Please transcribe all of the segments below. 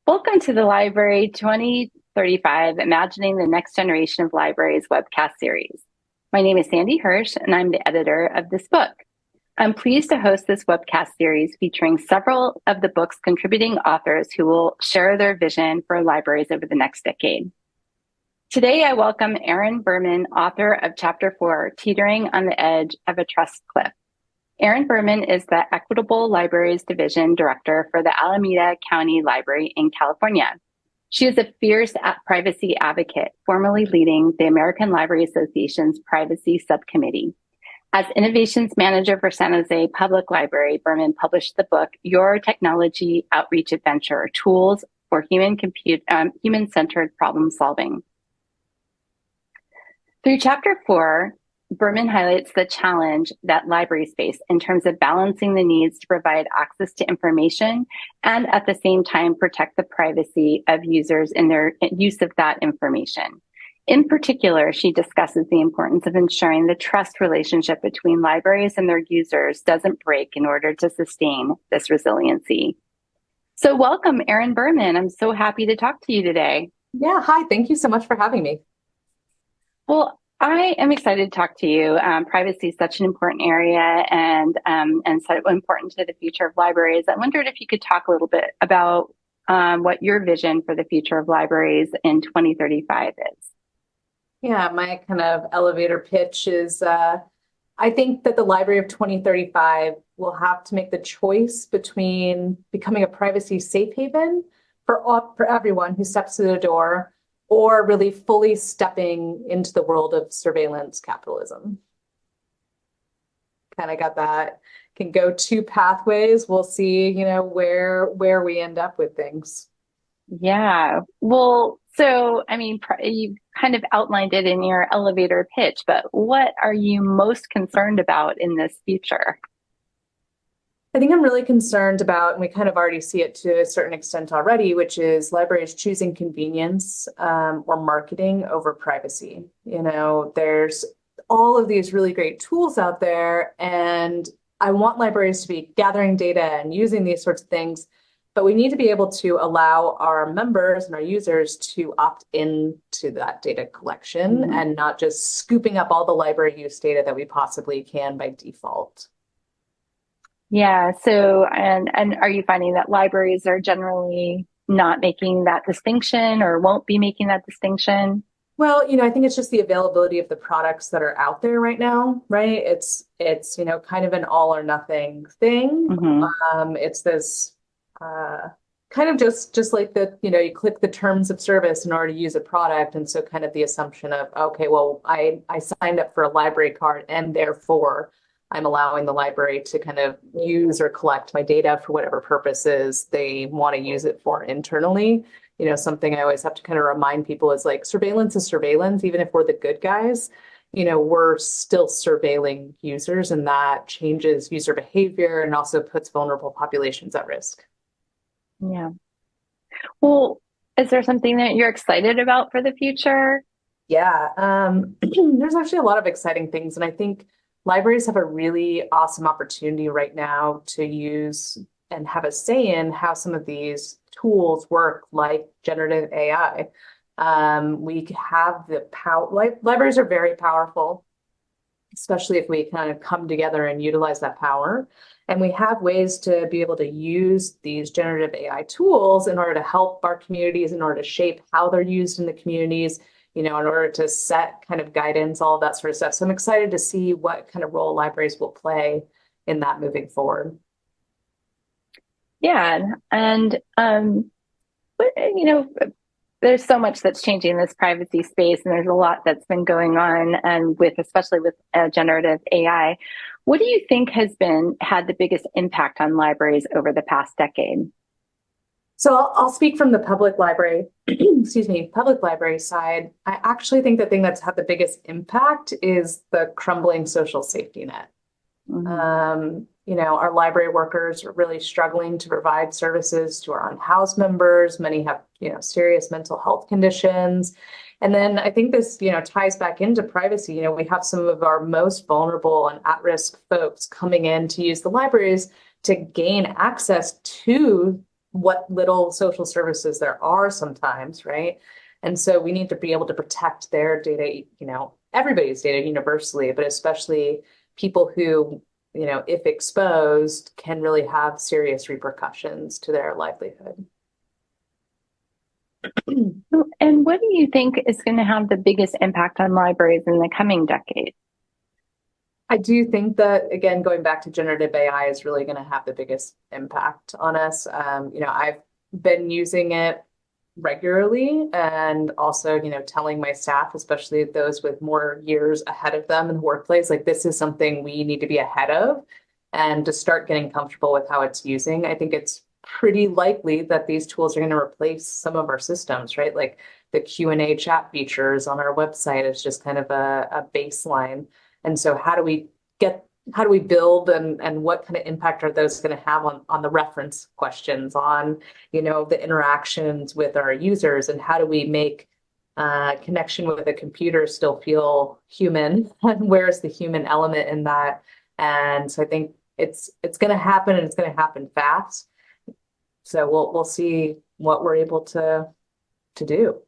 Welcome to the Library 2035 Imagining the Next Generation of Libraries webcast series. My name is Sandy Hirsch, and I'm the editor of this book. I'm pleased to host this webcast series featuring several of the book's contributing authors who will share their vision for libraries over the next decade. Today, I welcome Aaron Berman, author of Chapter 4, Teetering on the Edge of a Trust Cliff. Erin Berman is the Equitable Libraries Division Director for the Alameda County Library in California. She is a fierce privacy advocate, formerly leading the American Library Association's Privacy Subcommittee. As Innovations Manager for San Jose Public Library, Berman published the book, Your Technology Outreach Adventure, Tools for Human-Centered Problem Solving. Through Chapter 4, Berman highlights the challenge that libraries face in terms of balancing the needs to provide access to information and at the same time protect the privacy of users in their use of that information. In particular, she discusses the importance of ensuring the trust relationship between libraries and their users doesn't break in order to sustain this resiliency. So welcome, Aaron Berman. I'm so happy to talk to you today. Yeah, hi. Thank you so much for having me. Well, I am excited to talk to you. Privacy is such an important area and so important to the future of libraries. I wondered if you could talk a little bit about what your vision for the future of libraries in 2035 is. Yeah, my kind of elevator pitch is I think that the Library of 2035 will have to make the choice between becoming a privacy safe haven for everyone who steps through the door, or really fully stepping into the world of surveillance capitalism. Kind of got that. Can go two pathways. We'll see, where we end up with things. Yeah. Well, so, I mean, you kind of outlined it in your elevator pitch, but what are you most concerned about in this future? I think I'm really concerned about, and we kind of already see it to a certain extent already, which is libraries choosing convenience or marketing over privacy. There's all of these really great tools out there, and I want libraries to be gathering data and using these sorts of things, but we need to be able to allow our members and our users to opt into that data collection and not just scooping up all the library use data that we possibly can by default. Yeah. So, and are you finding that libraries are generally not making that distinction or won't be making that distinction? Well, I think it's just the availability of the products that are out there right now, right? It's kind of an all or nothing thing. It's this kind of just like you click the terms of service in order to use a product. And so kind of the assumption of, okay, well, I signed up for a library card and therefore I'm allowing the library to kind of use or collect my data for whatever purposes they want to use it for internally. Something I always have to kind of remind people is like surveillance is surveillance, even if we're the good guys, we're still surveilling users, and that changes user behavior and also puts vulnerable populations at risk. Yeah. Well, is there something that you're excited about for the future? Yeah, there's actually a lot of exciting things, and I think libraries have a really awesome opportunity right now to use and have a say in how some of these tools work, like generative AI. We have the power, libraries are very powerful, especially if we kind of come together and utilize that power. And we have ways to be able to use these generative AI tools in order to help our communities, in order to shape how they're used in the communities, in order to set kind of guidance, all of that sort of stuff. So I'm excited to see what kind of role libraries will play in that moving forward. Yeah. And, there's so much that's changing in this privacy space, and there's a lot that's been going on, and especially with generative AI. What do you think has had the biggest impact on libraries over the past decade? So I'll speak from the public library, public library side. I actually think the thing that's had the biggest impact is the crumbling social safety net. Our library workers are really struggling to provide services to our unhoused members. Many have, serious mental health conditions. And then I think this, ties back into privacy. We have some of our most vulnerable and at-risk folks coming in to use the libraries to gain access to what little social services there are sometimes, right? And so we need to be able to protect their data, everybody's data universally, but especially people who, if exposed, can really have serious repercussions to their livelihood. And what do you think is going to have the biggest impact on libraries in the coming decade? I do think that, again, going back to generative AI is really going to have the biggest impact on us. I've been using it regularly and also, telling my staff, especially those with more years ahead of them in the workplace, like this is something we need to be ahead of and to start getting comfortable with how it's using. I think it's pretty likely that these tools are going to replace some of our systems, right? Like the Q&A chat features on our website is just kind of a baseline. And so how do we build and what kind of impact are those going to have on the reference questions, on, the interactions with our users, and how do we make connection with a computer still feel human? And where's the human element in that? And so I think it's going to happen, and it's going to happen fast. So we'll see what we're able to do.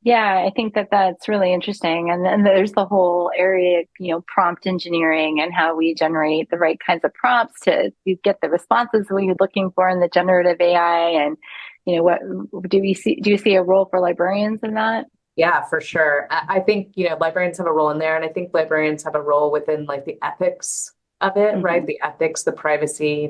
Yeah, I think that that's really interesting. And then there's the whole area, prompt engineering and how we generate the right kinds of prompts to get the responses we're looking for in the generative AI. And, what do you see a role for librarians in that? Yeah, for sure. I think, librarians have a role in there, and I think librarians have a role within like the ethics of it, right? The ethics, the privacy,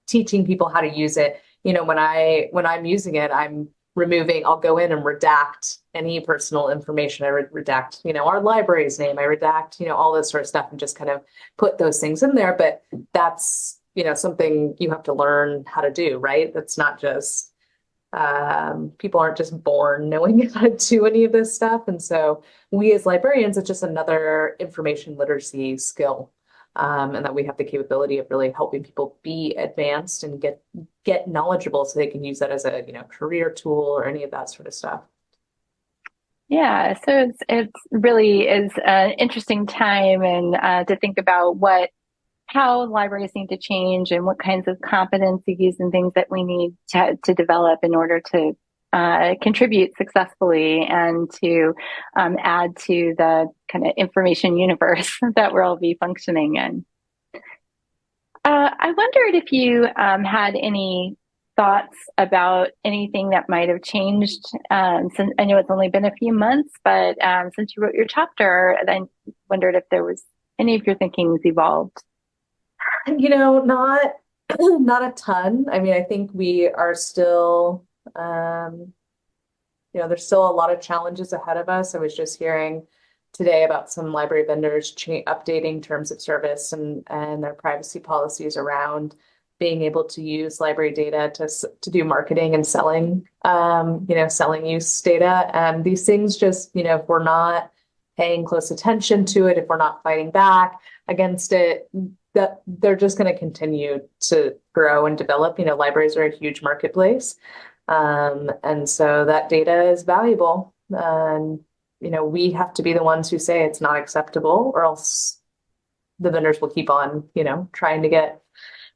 teaching people how to use it. When I'm using it, I'll go in and redact any personal information. I redact, our library's name. I redact, all this sort of stuff, and just kind of put those things in there. But that's, something you have to learn how to do, right? That's not just, people aren't just born knowing how to do any of this stuff. And so we as librarians, it's just another information literacy skill. And that we have the capability of really helping people be advanced and get knowledgeable so they can use that as a, career tool or any of that sort of stuff. Yeah, so it's really is an interesting time and to think about how libraries need to change and what kinds of competencies and things that we need to develop in order to contribute successfully and to add to the kind of information universe that we'll all be functioning in. I wondered if you had any thoughts about anything that might have changed since I know it's only been a few months, but since you wrote your chapter, I wondered if there was any of your thinkings evolved. Not not a ton. I mean, I think we are still, there's still a lot of challenges ahead of us. I was just hearing today about some library vendors updating terms of service and their privacy policies around being able to use library data to do marketing and selling, selling use data. And these things just, if we're not paying close attention to it, if we're not fighting back against it, that they're just going to continue to grow and develop. Libraries are a huge marketplace. And so that data is valuable. And, we have to be the ones who say it's not acceptable, or else the vendors will keep on, trying to get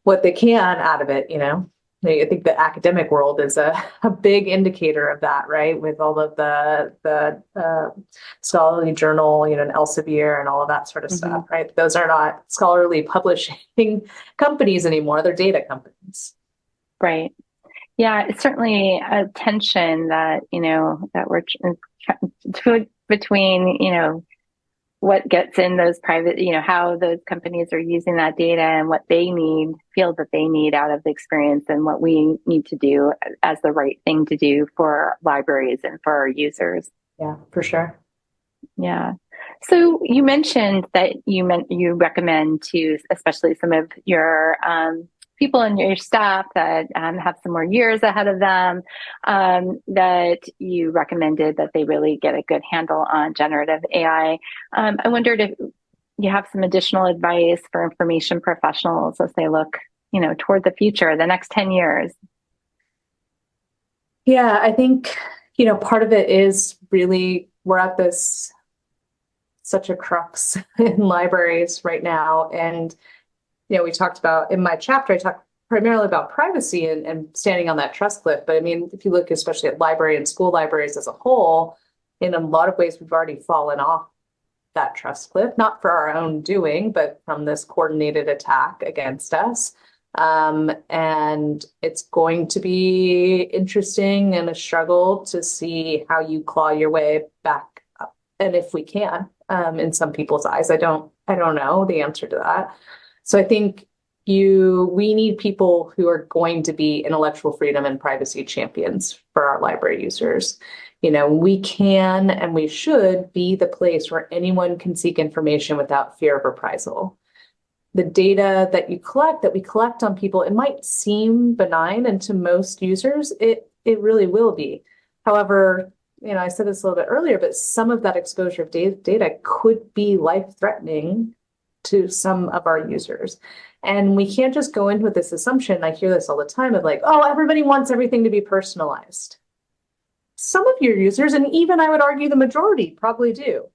what they can out of it. I think the academic world is a big indicator of that, right? With all of the scholarly journal, and Elsevier and all of that sort of stuff, right? Those are not scholarly publishing companies anymore; they're data companies. Right. Yeah, it's certainly a tension that that we're between what gets in those private, how those companies are using that data and what they feel that they need out of the experience, and what we need to do as the right thing to do for libraries and for our users. Yeah, for sure. Yeah. So you mentioned that you recommend to, especially some of your people in your staff that have some more years ahead of them, that you recommended that they really get a good handle on generative AI. I wondered if you have some additional advice for information professionals as they look, toward the future, the next 10 years. Yeah, I think, part of it is really we're at such a crux in libraries right now. And we talked about in my chapter, I talked primarily about privacy and standing on that trust cliff. But I mean, if you look especially at library and school libraries as a whole, in a lot of ways, we've already fallen off that trust cliff, not for our own doing, but from this coordinated attack against us. And it's going to be interesting and a struggle to see how you claw your way back up. And if we can, in some people's eyes, I don't know the answer to that. So I think we need people who are going to be intellectual freedom and privacy champions for our library users. We can and we should be the place where anyone can seek information without fear of reprisal. The data that we collect on people, it might seem benign, and to most users, it really will be. However, I said this a little bit earlier, but some of that exposure of data could be life-threatening to some of our users. And we can't just go in with this assumption. I hear this all the time of like, oh, everybody wants everything to be personalized. Some of your users, and even I would argue the majority, probably do.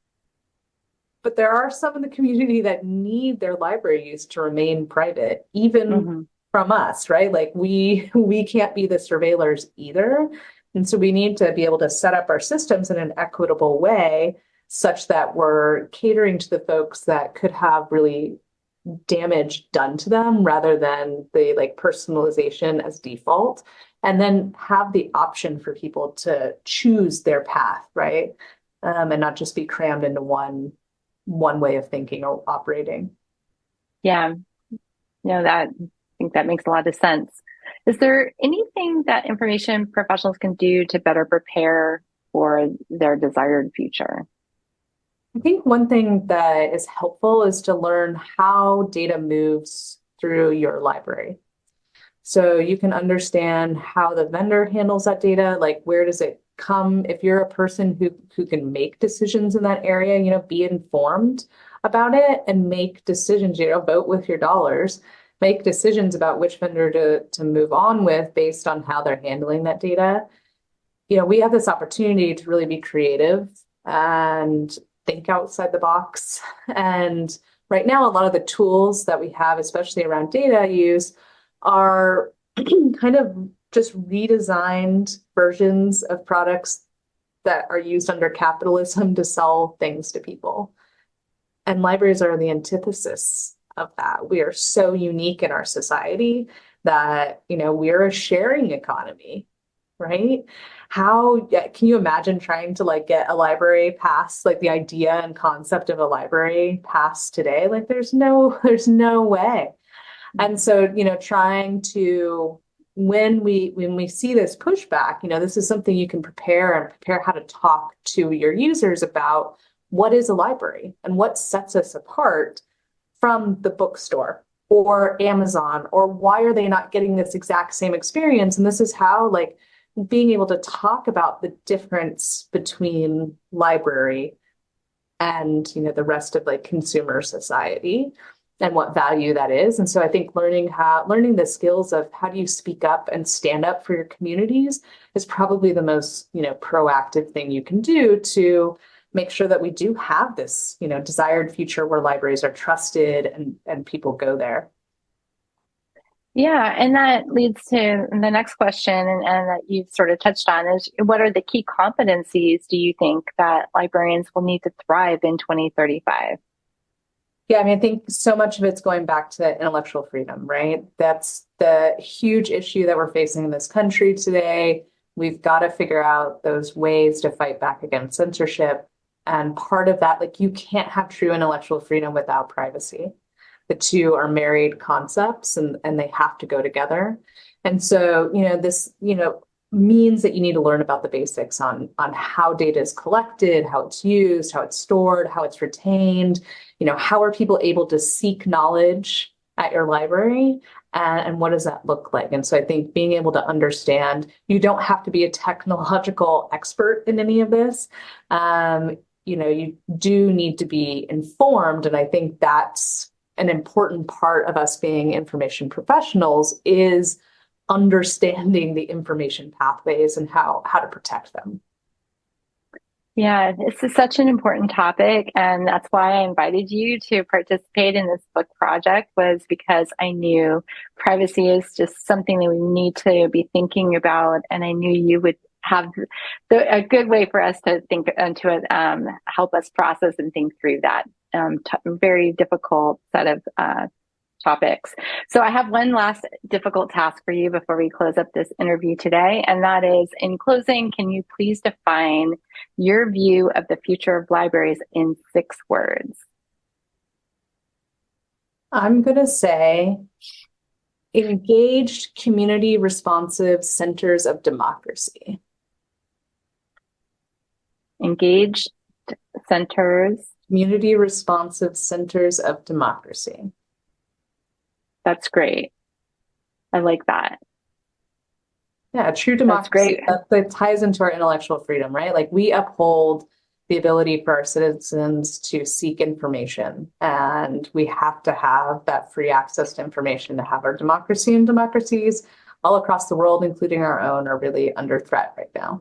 But there are some in the community that need their library use to remain private, even from us, right? Like we can't be the surveillors either. And so we need to be able to set up our systems in an equitable way such that we're catering to the folks that could have really damage done to them rather than the like personalization as default, and then have the option for people to choose their path, right? And not just be crammed into one way of thinking or operating. Yeah, I think that makes a lot of sense. Is there anything that information professionals can do to better prepare for their desired future? I think one thing that is helpful is to learn how data moves through your library. So you can understand how the vendor handles that data, like where does it come? If you're a person who can make decisions in that area, be informed about it and make decisions, vote with your dollars, make decisions about which vendor to move on with based on how they're handling that data. We have this opportunity to really be creative and think outside the box. And right now, a lot of the tools that we have, especially around data use, are kind of just redesigned versions of products that are used under capitalism to sell things to people. And libraries are the antithesis of that. We are so unique in our society that, we're a sharing economy, right? How can you imagine trying to like get a library passed, like the idea and concept of a library passed today? Like there's no way. And so, trying to, when we see this pushback, this is something you can prepare how to talk to your users about what is a library and what sets us apart from the bookstore or Amazon, or why are they not getting this exact same experience? And this is how, like, being able to talk about the difference between library and, the rest of like consumer society and what value that is. And so I think learning the skills of how do you speak up and stand up for your communities is probably the most, proactive thing you can do to make sure that we do have this, desired future where libraries are trusted and people go there. Yeah, and that leads to the next question, and that you've sort of touched on is what are the key competencies do you think that librarians will need to thrive in 2035? Yeah, I mean, I think so much of it's going back to intellectual freedom, right? That's the huge issue that we're facing in this country today. We've got to figure out those ways to fight back against censorship. And part of that, like, you can't have true intellectual freedom without privacy. The two are married concepts and they have to go together. And so, this, means that you need to learn about the basics on how data is collected, how it's used, how it's stored, how it's retained, how are people able to seek knowledge at your library, and what does that look like? And so I think being able to understand, you don't have to be a technological expert in any of this. You do need to be informed. And I think that's an important part of us being information professionals is understanding the information pathways and how to protect them. Yeah, this is such an important topic, and that's why I invited you to participate in this book project was because I knew privacy is just something that we need to be thinking about, and I knew you would have a good way for us to think into it, help us process and think through that very difficult set of topics. So I have one last difficult task for you before we close up this interview today. And that is, in closing, can you please define your view of the future of libraries in 6 words? I'm going to say engaged, community responsive centers of democracy. Engaged centers. Community responsive centers of democracy. That's great. I like that. Yeah, true democracy. That's great. That ties into our intellectual freedom, right? Like we uphold the ability for our citizens to seek information, and we have to have that free access to information to have our democracy, and democracies all across the world, including our own, are really under threat right now.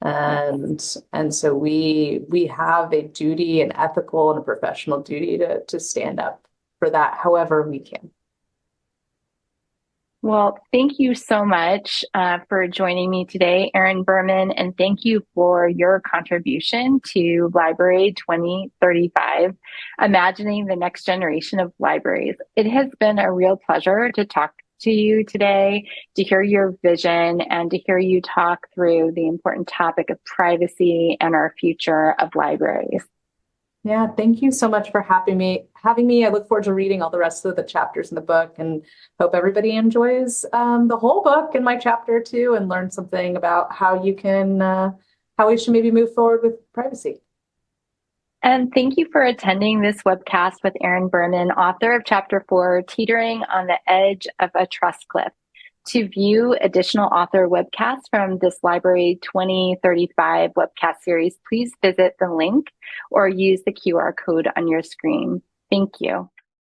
And so we have a duty, an ethical and a professional duty to stand up for that however we can. Well, thank you so much for joining me today, Erin Berman, and thank you for your contribution to Library 2035, Imagining the Next Generation of Libraries. It has been a real pleasure to talk to you today, to hear your vision, and to hear you talk through the important topic of privacy and our future of libraries. Yeah, thank you so much for having me. I look forward to reading all the rest of the chapters in the book, and hope everybody enjoys the whole book and my chapter too, and learn something about how we should maybe move forward with privacy. And thank you for attending this webcast with Erin Berman, author of Chapter 4, Teetering on the Edge of a Trust Cliff. To view additional author webcasts from this Library 2035 webcast series, please visit the link or use the QR code on your screen. Thank you.